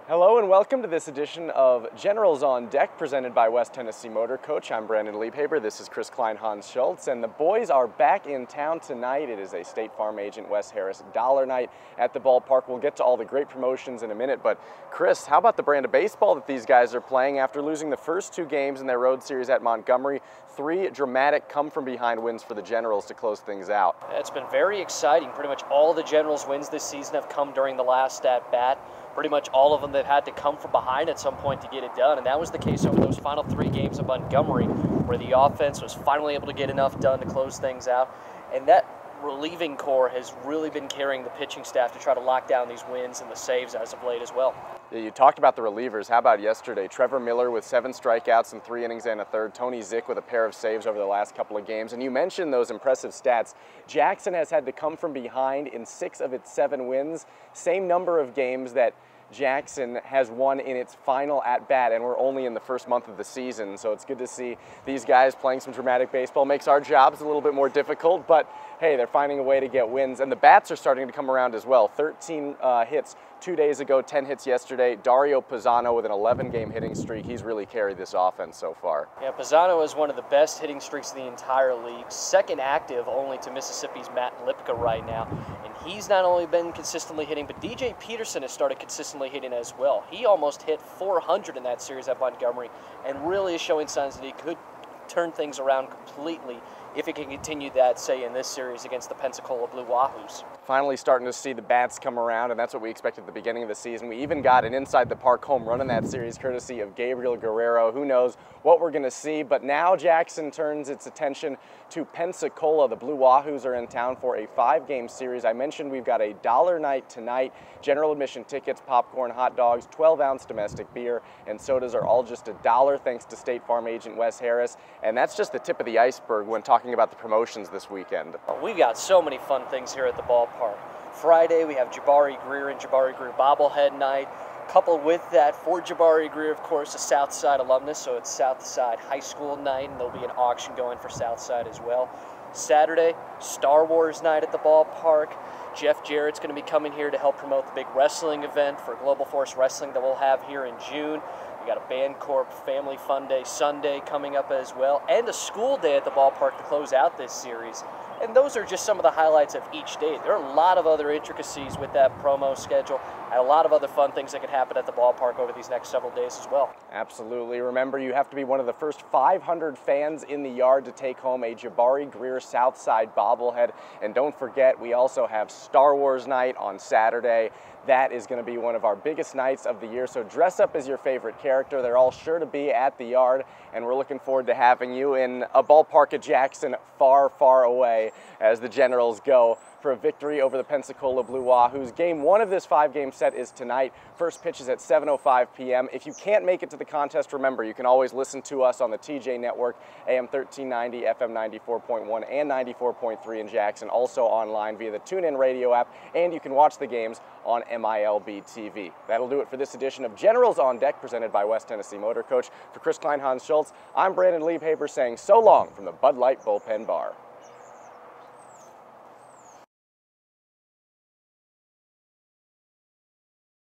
Hello and welcome to this edition of Generals on Deck presented by West Tennessee Motor Coach. I'm Brandon Liebhaber. This is Chris Kleinhans-Schulz, and the boys are back in town tonight. It is a State Farm agent Wes Harris Dollar Night at the ballpark. We'll get to all the great promotions in a minute, but Chris, how about the brand of baseball that these guys are playing after losing the first two games in their road series at Montgomery? Three dramatic come-from-behind wins for the Generals to close things out. It's been very exciting. Pretty much all the Generals' wins this season have come during the last at-bat. Pretty much all of them that had to come from behind at some point to get it done, and that was the case over those final three games of Montgomery, where the offense was finally able to get enough done to close things out. And that relieving core has really been carrying the pitching staff to try to lock down these wins and the saves as of late as well. Yeah, you talked about the relievers. How about yesterday? Trevor Miller with 7 strikeouts in 3 innings and a third. Tony Zick with a pair of saves over the last couple of games. And you mentioned those impressive stats. Jackson has had to come from behind in 6 of its 7 wins. Same number of games that Jackson has won in its final at-bat, and we're only in the first month of the season, so it's good to see these guys playing some dramatic baseball. Makes our jobs a little bit more difficult, but hey, they're finding a way to get wins, and the bats are starting to come around as well. 13 hits 2 days ago, 10 hits yesterday. Dario Pizzano with an 11-game hitting streak. He's really carried this offense so far. Yeah, Pizzano is one of the best hitting streaks in the entire league. Second active only to Mississippi's Matt Lipka right now. And he's not only been consistently hitting, but DJ Petersen has started consistently hitting as well. He almost hit 400 in that series at Montgomery and really is showing signs that he could turn things around completely if he can continue that, say, in this series against the Pensacola Blue Wahoos. Finally starting to see the bats come around, and that's what we expected at the beginning of the season. We even got an inside-the-park home run in that series, courtesy of Gabriel Guerrero. Who knows what we're going to see, but now Jackson turns its attention to Pensacola. The Blue Wahoos are in town for a 5-game series. I mentioned we've got a dollar night tonight. General admission tickets, popcorn, hot dogs, 12-ounce domestic beer, and sodas are all just $1 thanks to State Farm agent Wes Harris, and that's just the tip of the iceberg when talking about the promotions this weekend. We've got so many fun things here at the ballpark. Friday, we have Jabari Greer and Jabari Greer bobblehead night. Coupled with that, for Jabari Greer, of course, a Southside alumnus, so it's Southside High School night, and there'll be an auction going for Southside as well. Saturday, Star Wars night at the ballpark. Jeff Jarrett's going to be coming here to help promote the big wrestling event for Global Force Wrestling that we'll have here in June. We got a Bancorp Family Fun Day Sunday coming up as well, and a school day at the ballpark to close out this series. And those are just some of the highlights of each day. There are a lot of other intricacies with that promo schedule and a lot of other fun things that could happen at the ballpark over these next several days as well. Absolutely. Remember, you have to be one of the first 500 fans in the yard to take home a Jabari Greer Southside bobblehead. And don't forget, we also have Star Wars night on Saturday. That is going to be one of our biggest nights of the year, so dress up as your favorite character. They're all sure to be at the yard, and we're looking forward to having you in a ballpark at Jackson far, far away as the Generals go for a victory over the Pensacola Blue Wahoos. Game 1 of this 5-game set is tonight. First pitch is at 7:05 p.m. If you can't make it to the contest, remember, you can always listen to us on the TJ Network, AM 1390, FM 94.1, and 94.3 in Jackson, also online via the TuneIn radio app, and you can watch the games on MILB TV. That'll do it for this edition of Generals on Deck, presented by West Tennessee Motor Coach. For Chris Kleinhans-Schulz, I'm Brandon Liebhaber saying so long from the Bud Light Bullpen Bar.